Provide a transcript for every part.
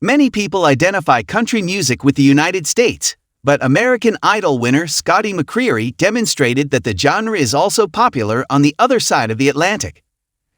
Many people identify country music with the United States, but American Idol winner Scotty McCreery demonstrated that the genre is also popular on the other side of the Atlantic.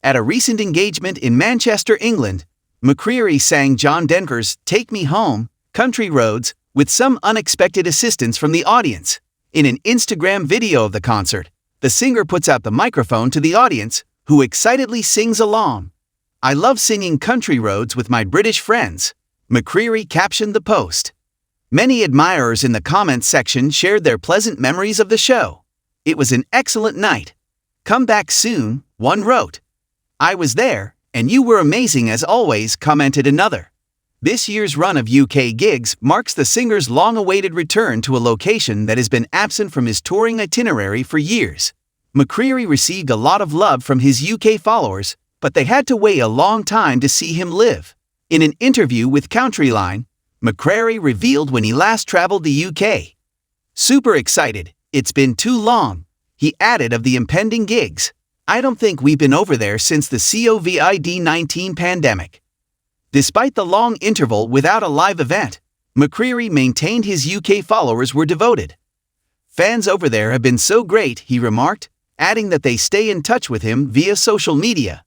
At a recent engagement in Manchester, England, McCreery sang John Denver's "Take Me Home, Country Roads" with some unexpected assistance from the audience. In an Instagram video of the concert, the singer puts out the microphone to the audience, who excitedly sings along. "I love singing Country Roads with my British friends," McCreery captioned the post. Many admirers in the comments section shared their pleasant memories of the show. "It was an excellent night. Come back soon," one wrote. "I was there, and you were amazing as always," commented another. This year's run of UK gigs marks the singer's long-awaited return to a location that has been absent from his touring itinerary for years. McCreery received a lot of love from his UK followers, but they had to wait a long time to see him live. In an interview with Countryline, McCreery revealed when he last traveled the UK. "Super excited, it's been too long," he added of the impending gigs. "I don't think we've been over there since the COVID-19 pandemic." Despite the long interval without a live event, McCreery maintained his UK followers were devoted. "Fans over there have been so great," he remarked, adding that they stay in touch with him via social media.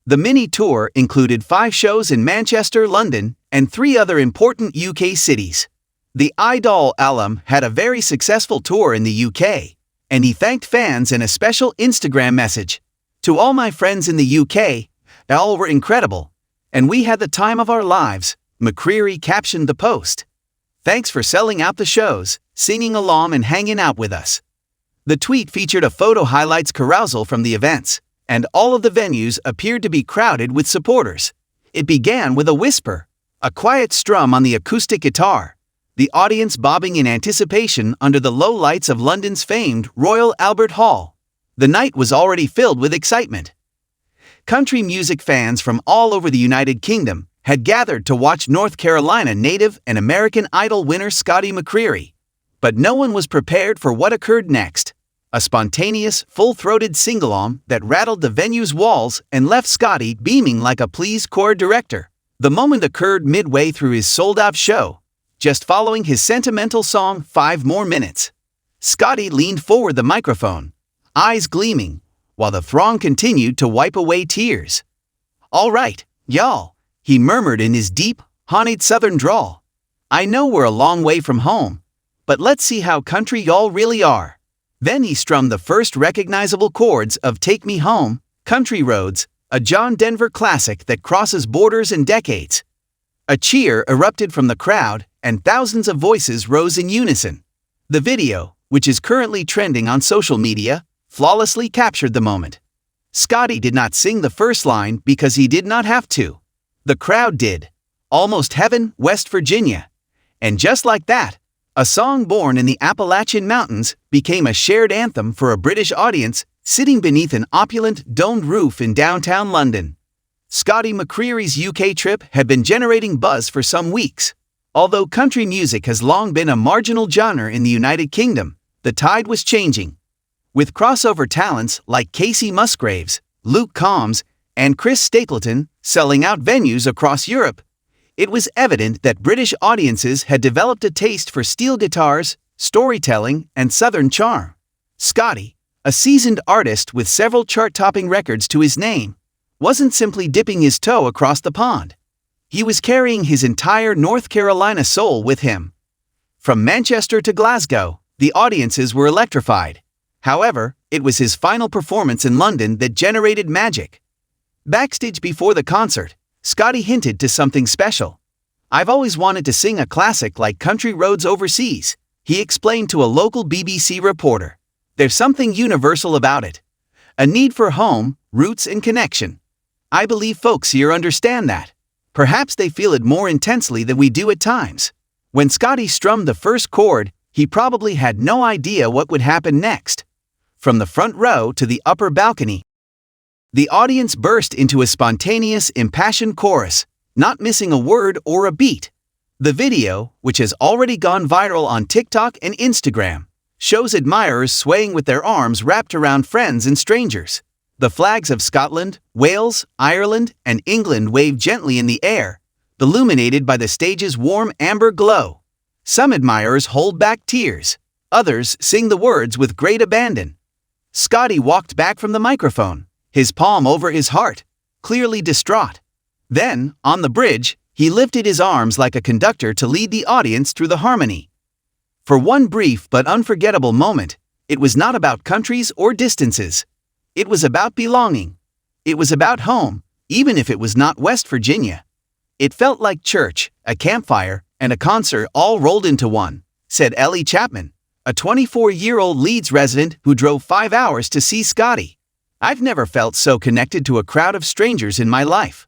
The mini tour included 5 shows in Manchester, London, and 3 other important UK cities. The Idol alum had a very successful tour in the UK, and he thanked fans in a special Instagram message. "To all my friends in the UK, all were incredible, and we had the time of our lives," McCreery captioned the post. "Thanks for selling out the shows, singing along and hanging out with us." The tweet featured a photo highlights carousal from the events, and all of the venues appeared to be crowded with supporters. It began with a whisper, a quiet strum on the acoustic guitar, the audience bobbing in anticipation under the low lights of London's famed Royal Albert Hall. The night was already filled with excitement. Country music fans from all over the United Kingdom had gathered to watch North Carolina native and American Idol winner Scotty McCreery. But no one was prepared for what occurred next. A spontaneous, full-throated sing-along that rattled the venue's walls and left Scotty beaming like a pleased choir director. The moment occurred midway through his sold-out show, just following his sentimental song 5 More Minutes. Scotty leaned forward the microphone, eyes gleaming, while the throng continued to wipe away tears. "All right, y'all," he murmured in his deep, haunted southern drawl. "I know we're a long way from home, but let's see how country y'all really are." Then he strummed the first recognizable chords of "Take Me Home, Country Roads," a John Denver classic that crosses borders and decades. A cheer erupted from the crowd, and thousands of voices rose in unison. The video, which is currently trending on social media, flawlessly captured the moment. Scotty did not sing the first line because he did not have to. The crowd did. "Almost Heaven, West Virginia." And just like that, a song born in the Appalachian Mountains became a shared anthem for a British audience sitting beneath an opulent, domed roof in downtown London. Scotty McCreery's UK trip had been generating buzz for some weeks. Although country music has long been a marginal genre in the United Kingdom, the tide was changing. With crossover talents like Casey Musgraves, Luke Combs, and Chris Stapleton selling out venues across Europe, it was evident that British audiences had developed a taste for steel guitars, storytelling, and southern charm. Scotty, a seasoned artist with several chart-topping records to his name, wasn't simply dipping his toe across the pond. He was carrying his entire North Carolina soul with him. From Manchester to Glasgow, the audiences were electrified. However, it was his final performance in London that generated magic. Backstage before the concert, Scotty hinted to something special. "I've always wanted to sing a classic like Country Roads overseas," he explained to a local BBC reporter. "There's something universal about it. A need for home, roots, and connection. I believe folks here understand that. Perhaps they feel it more intensely than we do at times." When Scotty strummed the first chord, he probably had no idea what would happen next. From the front row to the upper balcony, the audience burst into a spontaneous, impassioned chorus, not missing a word or a beat. The video, which has already gone viral on TikTok and Instagram, shows admirers swaying with their arms wrapped around friends and strangers. The flags of Scotland, Wales, Ireland, and England waved gently in the air, illuminated by the stage's warm amber glow. Some admirers hold back tears. Others sing the words with great abandon. Scotty walked back from the microphone, his palm over his heart, clearly distraught. Then, on the bridge, he lifted his arms like a conductor to lead the audience through the harmony. For one brief but unforgettable moment, it was not about countries or distances. It was about belonging. It was about home, even if it was not West Virginia. It felt like church, a campfire, and a concert all rolled into one, said Ellie Chapman, a 24-year-old Leeds resident who drove 5 hours to see Scotty. I've never felt so connected to a crowd of strangers in my life.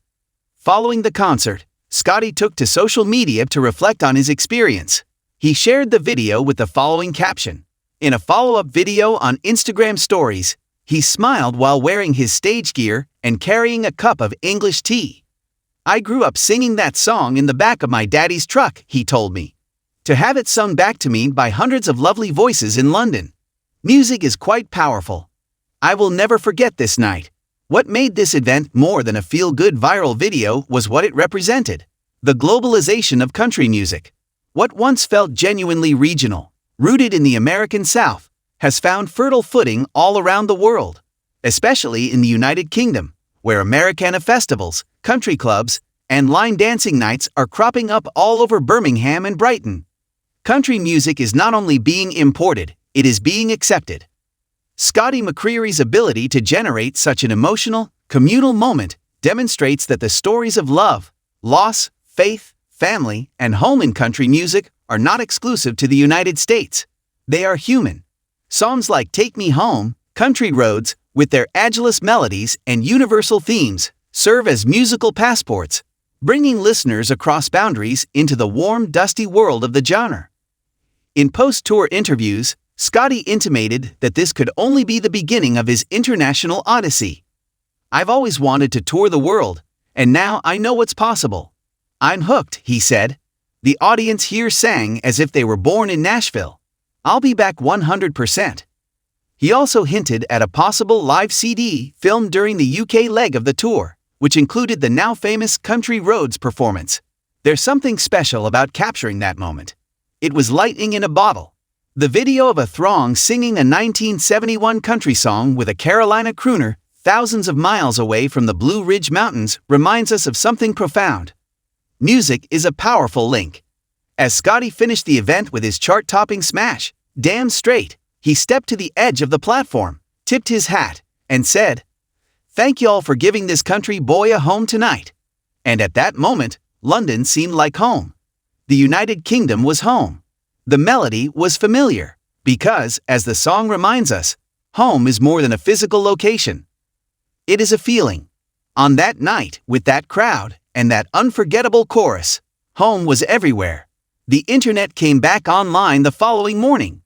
Following the concert, Scotty took to social media to reflect on his experience. He shared the video with the following caption. In a follow-up video on Instagram stories, he smiled while wearing his stage gear and carrying a cup of English tea. I grew up singing that song in the back of my daddy's truck, he told me. To have it sung back to me by hundreds of lovely voices in London. Music is quite powerful. I will never forget this night. What made this event more than a feel-good viral video was what it represented. The globalization of country music. What once felt genuinely regional, rooted in the American South, has found fertile footing all around the world, especially in the United Kingdom, where Americana festivals, country clubs, and line dancing nights are cropping up all over Birmingham and Brighton. Country music is not only being imported, it is being accepted. Scotty McCreery's ability to generate such an emotional, communal moment demonstrates that the stories of love, loss, faith, family, and home in country music are not exclusive to the United States. They are human. Songs like Take Me Home, Country Roads, with their agilest melodies and universal themes, serve as musical passports, bringing listeners across boundaries into the warm, dusty world of the genre. In post-tour interviews, Scotty intimated that this could only be the beginning of his international odyssey. I've always wanted to tour the world, and now I know what's possible. I'm hooked, he said. The audience here sang as if they were born in Nashville. I'll be back 100%. He also hinted at a possible live CD filmed during the UK leg of the tour, which included the now famous Country Roads performance. There's something special about capturing that moment. It was lightning in a bottle. The video of a throng singing a 1971 country song with a Carolina crooner thousands of miles away from the Blue Ridge Mountains reminds us of something profound. Music is a powerful link. As Scotty finished the event with his chart-topping smash, Damn Straight, he stepped to the edge of the platform, tipped his hat, and said, "Thank y'all for giving this country boy a home tonight." And at that moment, London seemed like home. The United Kingdom was home. The melody was familiar, because, as the song reminds us, home is more than a physical location. It is a feeling. On that night, with that crowd, and that unforgettable chorus, home was everywhere. The internet came back online the following morning.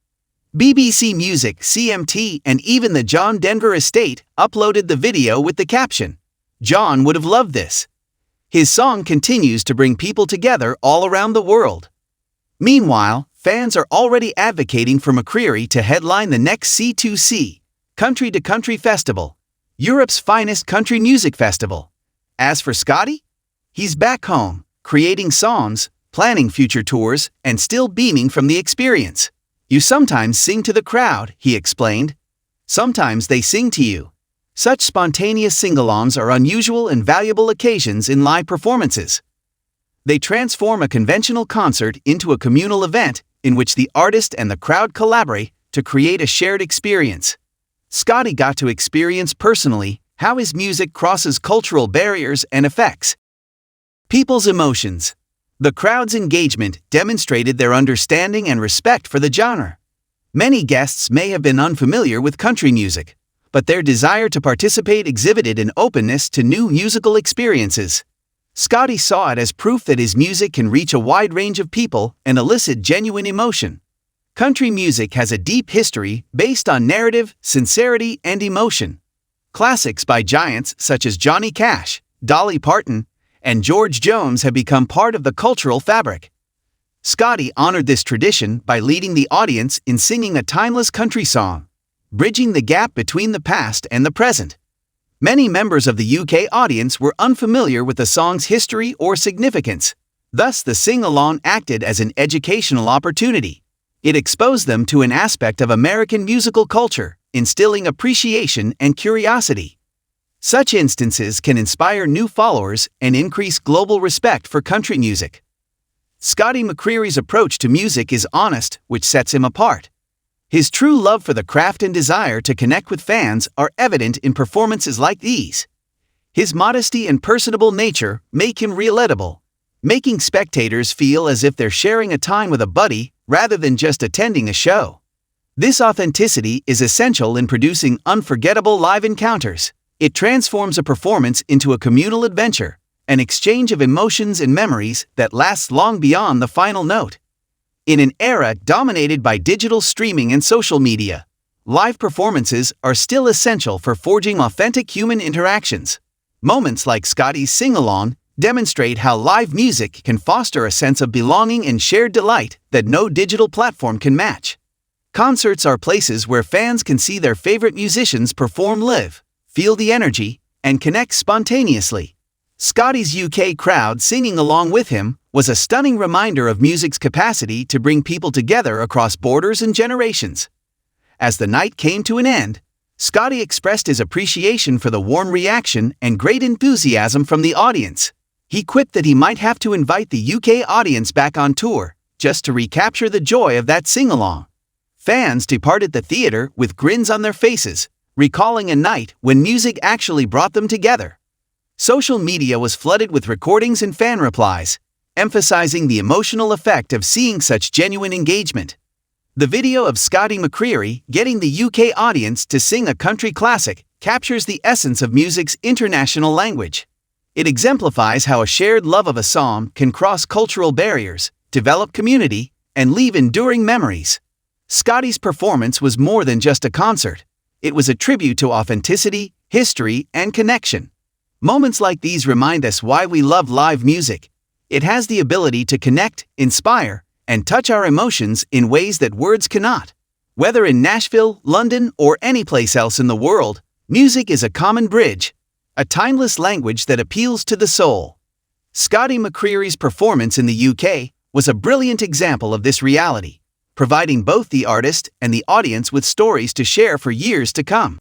BBC Music, CMT, and even the John Denver estate uploaded the video with the caption, "John would have loved this." His song continues to bring people together all around the world. Meanwhile, fans are already advocating for McCreery to headline the next C2C, Country to Country Festival, Europe's finest country music festival. As for Scotty, he's back home, creating songs, planning future tours, and still beaming from the experience. "You sometimes sing to the crowd," he explained. "Sometimes they sing to you." Such spontaneous sing-alongs are unusual and valuable occasions in live performances. They transform a conventional concert into a communal event in which the artist and the crowd collaborate to create a shared experience. Scotty got to experience personally how his music crosses cultural barriers and affects people's emotions. The crowd's engagement demonstrated their understanding and respect for the genre. Many guests may have been unfamiliar with country music, but their desire to participate exhibited an openness to new musical experiences. Scotty saw it as proof that his music can reach a wide range of people and elicit genuine emotion. Country music has a deep history based on narrative, sincerity, and emotion. Classics by giants such as Johnny Cash, Dolly Parton, and George Jones have become part of the cultural fabric. Scotty honored this tradition by leading the audience in singing a timeless country song, bridging the gap between the past and the present. Many members of the UK audience were unfamiliar with the song's history or significance. Thus, the sing-along acted as an educational opportunity. It exposed them to an aspect of American musical culture, instilling appreciation and curiosity. Such instances can inspire new followers and increase global respect for country music. Scotty McCreery's approach to music is honest, which sets him apart. His true love for the craft and desire to connect with fans are evident in performances like these. His modesty and personable nature make him relatable, making spectators feel as if they're sharing a time with a buddy rather than just attending a show. This authenticity is essential in producing unforgettable live encounters. It transforms a performance into a communal adventure, an exchange of emotions and memories that lasts long beyond the final note. In an era dominated by digital streaming and social media, live performances are still essential for forging authentic human interactions. Moments like Scotty's sing-along demonstrate how live music can foster a sense of belonging and shared delight that no digital platform can match. Concerts are places where fans can see their favorite musicians perform live, feel the energy, and connect spontaneously. Scotty's UK crowd singing along with him was a stunning reminder of music's capacity to bring people together across borders and generations. As the night came to an end, Scotty expressed his appreciation for the warm reaction and great enthusiasm from the audience. He quipped that he might have to invite the UK audience back on tour, just to recapture the joy of that sing-along. Fans departed the theater with grins on their faces, recalling a night when music actually brought them together. Social media was flooded with recordings and fan replies, emphasizing the emotional effect of seeing such genuine engagement. The video of Scotty McCreery getting the UK audience to sing a country classic captures the essence of music's international language. It exemplifies how a shared love of a song can cross cultural barriers, develop community, and leave enduring memories. Scotty's performance was more than just a concert. It was a tribute to authenticity, history, and connection. Moments like these remind us why we love live music. It has the ability to connect, inspire, and touch our emotions in ways that words cannot. Whether in Nashville, London, or any place else in the world, music is a common bridge, a timeless language that appeals to the soul. Scotty McCreery's performance in the UK was a brilliant example of this reality, providing both the artist and the audience with stories to share for years to come.